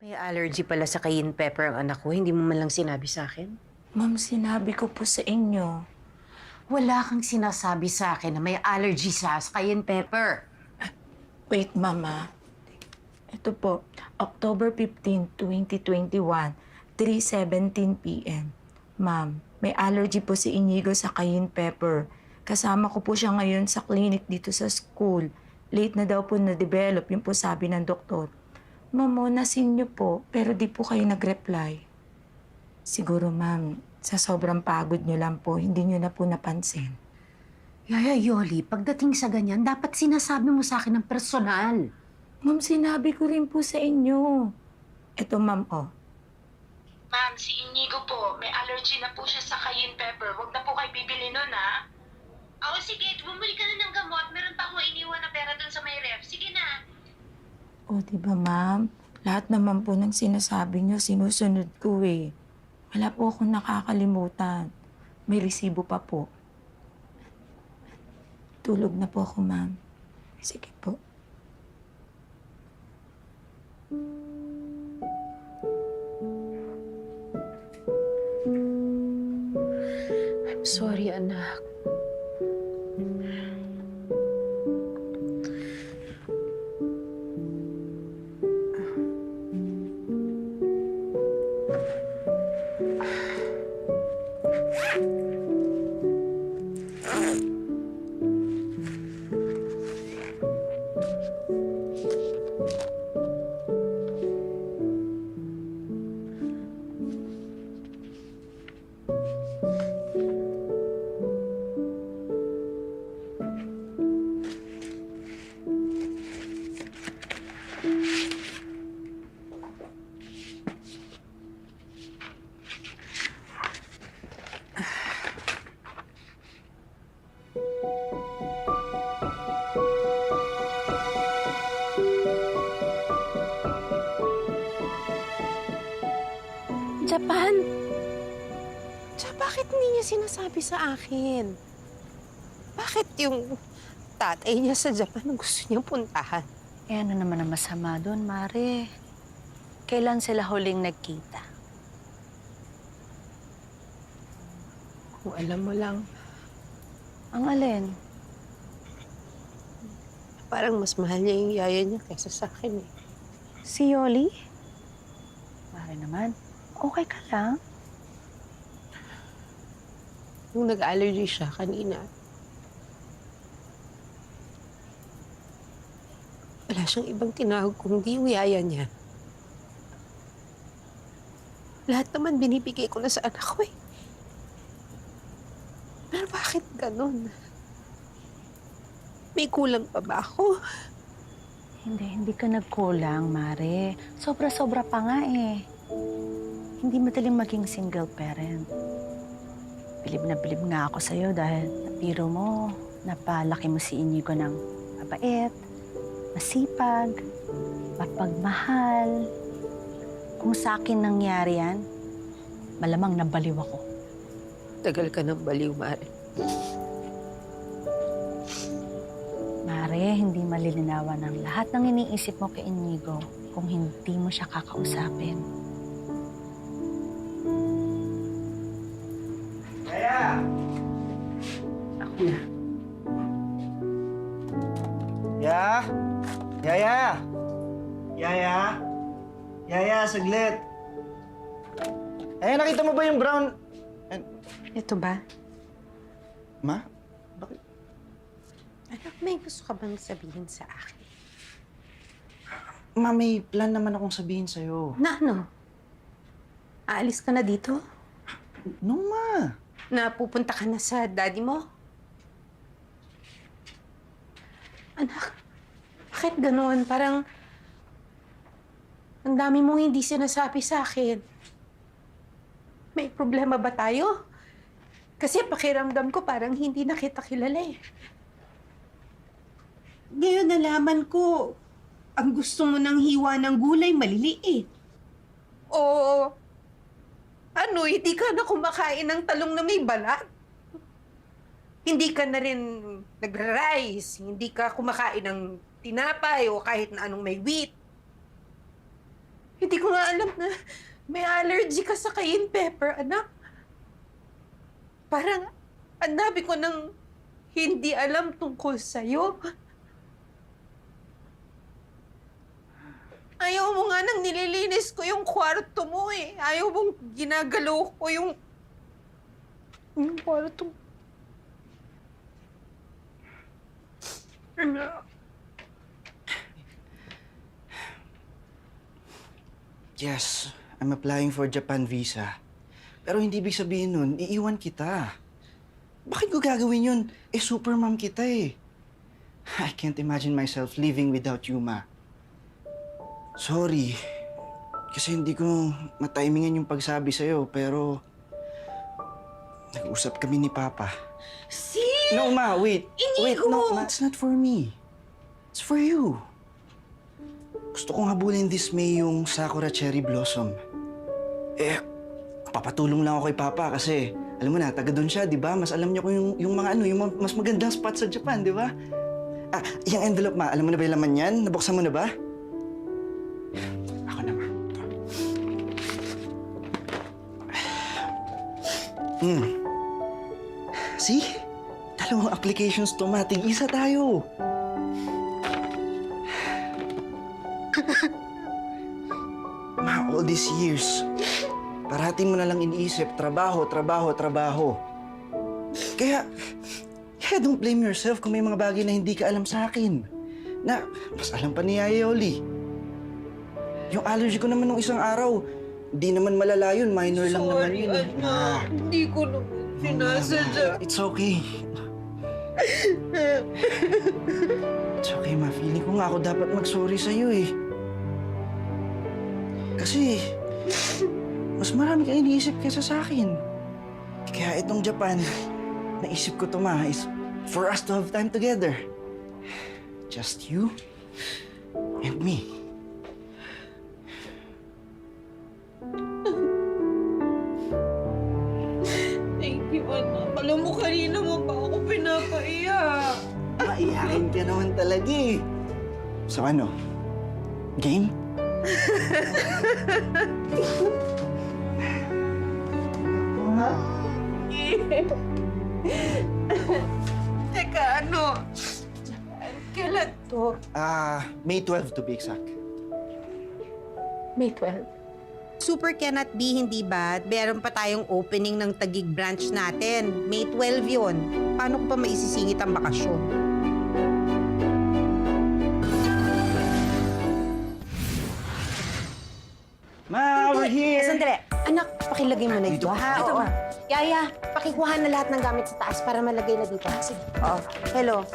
May allergy pala sa cayenne pepper ang anak ko. Hindi mo man lang sinabi sa akin. Ma'am, sinabi ko po sa inyo. Wala kang sinasabi sa akin na may allergy sa cayenne pepper. Wait, Mama. Ito po, October 15, 2021, 3:17 p.m. Ma'am, may allergy po si Inigo sa cayenne pepper. Kasama ko po siya ngayon sa clinic dito sa school. Late na daw po na-develop, yun po sabi ng doktor. Ma'am, nasin niyo po, pero di po kayo nag-reply. Siguro, ma'am, sa sobrang pagod niyo lang po, hindi niyo na po napansin. Yaya Yoli, pagdating sa ganyan, dapat sinasabi mo sa akin ng personal. Ma'am, sinabi ko rin po sa inyo. Eto, ma'am, oh. Ma'am, si Inigo po, may allergy na po siya sa cayenne pepper. Huwag na po kayo bibili nun, ha? Oo, sige. Bumili ka na ng gamot. Meron pa akong iniwan na pera dun sa may ref. Sige na. O, di ba, ma'am? Lahat naman po ng sinasabi niyo, sinusunod ko eh. Wala po akong nakakalimutan. May resibo pa po. Tulog na po ako, ma'am. Sige po. I'm sorry, anak. Japan? Bakit hindi niya sinasabi sa akin? Bakit yung tatay niya sa Japan ang gusto niyang puntahan? Eh, ano naman ang masama doon, Mare? Kailan sila huling nagkita? Kung alam mo lang, Ang alin? parang mas mahal niya yung yaya niya kaysa sa akin eh. Si Yoli? Mare naman, okay ka lang? Nung nag-allergy siya kanina, wala siyang ibang tinawag kundi yung yaya niya. Lahat naman binibigay ko na sa anak ko eh. Pero bakit ganun? May kulang pa ba ako? Hindi ka nagkulang, Mare. Sobra-sobra pa nga eh. Hindi madaling maging single parent. Bilib na bilib nga ako sa'yo dahil napiro mo, napalaki mo si Inigo ng mabait, masipag, mapagmahal. Kung sa akin nangyari yan, malamang nabaliw ako. Tagal ka ng baliw, Mare. Mare, hindi malilinawan ang lahat ng iniisip mo kay Inigo kung hindi mo siya kakausapin. Yaya! Ako na. Ya? Yaya! Yaya? Yaya, saglit. Eh, nakita mo ba yung brown... Ito ba? Ma? Bakit? Anak, may gusto ka bang sabihin sa akin? Ma, may plan naman akong sabihin sa'yo. Na ano? Aalis ka na dito? No, ma. Napupunta ka na sa daddy mo? Anak, bakit ganun? Parang ang dami mong hindi sinasabi sa akin. May problema ba tayo? Kasi pakiramdam ko parang hindi na kita kilala eh. Ngayon nalaman ko, ang gusto mo ng hiwa ng gulay maliliit. Oo. Ano, hindi ka na kumakain ng talong na may balat? Hindi ka na rin nagra-rice, hindi ka kumakain ng tinapay o kahit na anong may wheat. Hindi ko nga alam na may allergy ka sa cayenne pepper, anak. Parang ang dami ko nang hindi alam tungkol sa'yo. Ayaw mo nga nang nililinis ko yung kwarto mo eh. Ayaw mong ginagalaw ko yung kwarto mo. Anak. Yes, I'm applying for Japan visa. Pero hindi ibig sabihin nun, iiwan kita. Bakit ko gagawin yun? Super mom kita eh. I can't imagine myself living without you, Ma. Sorry. Kasi hindi ko matimingan yung pagsabi sa'yo, pero nag-usap kami ni Papa. No, Ma, wait. Wait, no, that's not for me. It's for you. Gusto kong habulin this May yung Sakura Cherry Blossom. Papatulong lang ako kay Papa kasi, alam mo na, taga doon siya, di ba? Mas alam niya kung yung mga ano, yung mas magandang spot sa Japan, di ba? Yung envelope, Ma, alam mo na ba yung laman yan? Nabuksan mo na ba? Ako na, Ma. See? Dalawang applications to, Ma. Tig-isa tayo. Ma, all these years, parati mo na lang iniisip, trabaho, trabaho, trabaho. Kaya don't blame yourself kung may mga bagay na hindi ka alam sa akin. Na, mas alam pa ni Yaya Yoli. Yung allergy ko naman nung isang araw, hindi naman malala yun, minor lang naman yun. Anak. Hindi ko naman sinasadya. It's okay. It's okay, Ma. Feeling ko nga ako dapat mag-sorry sa'yo eh. Kasi, mas marami kang iniisip kaysa sa akin. Kaya itong Japan, naisip ko to, Ma, is for us to have time together. Just you and me. Thank you, anak. Alam mo, kanina mo pa ako pinapaiyak. Maiyakin ka naman talaga eh. So ano? Game? Teka, ano? Kailan to? May 12 to be exact. May 12. Super cannot be, hindi ba? Meron pa tayong opening ng Taguig branch natin. May 12 yun. Paano ko pa maisisingit ang bakasyon? Ma, we're here! Sandali. Anak, pakilagay mo na Dito ito, pa. ha? Dito Oo. pa. Yaya, pakikuha na lahat ng gamit sa taas para malagay na dito. Sige. Oh, hello.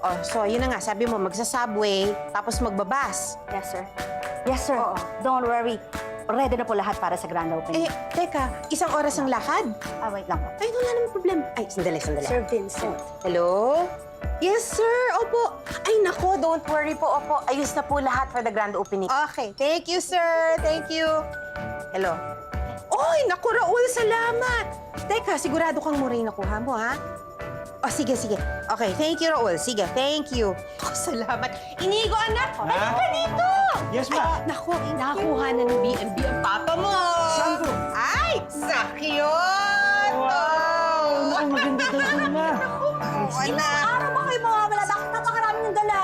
Oh, so yun na nga, sabi mo, magsa-subway, tapos magbabas. Yes, sir. Yes, sir. Oo. Don't worry. Ready na po lahat para sa grand opening. Teka, isang oras ang lakad? Wait lang po. Ay, wala namang problema. Ay, sandali. Sir Vincent. Hello? Yes, sir. Opo. Ay, nako, don't worry po. Opo, ayos na po lahat for the grand opening. Okay. Thank you, sir. Thank you. Hello? Oy, naku, Raul, salamat. Teka, sigurado kang mura yung nakuha mo, ha? Oh, sige. Okay, thank you, Raul. Sige, thank you. Oh, salamat. Inigo, anak. Balik ka dito. Yes, Ma. Naku, nakakuha na ng B&B ang papa mo. Saan po? Ay, sakyon! Wow! Ang maganda daw yun, Ma. Araw ba kayo mawawala? Bakit napakarami ng dala?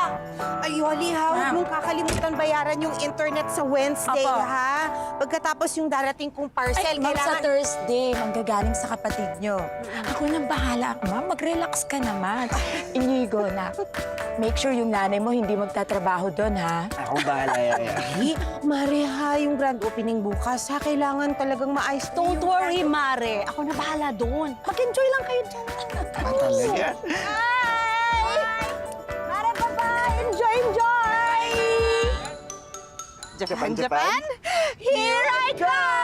Ay, Yoli, ha? Huwag mong kakalimutan bayaran yung internet sa Wednesday, Apo. ha? Pagkatapos yung darating kong parcel, Ay, ma'am, sa kailangan... Thursday, manggagaling sa kapatid nyo. Ako nang bahala, ma'am. Mag-relax ka naman. Inigo na. Make sure yung nanay mo hindi magtatrabaho doon, ha? Ako bahala, Yaya. Ay, Mare, ha? Yung grand opening bukas, ha? Kailangan talagang maayos. Don't worry, Mare. Ako na bahala doon. Mag-enjoy lang kayo dyan. Talaga? Mare, bye-bye! Enjoy! Japan? Here I come!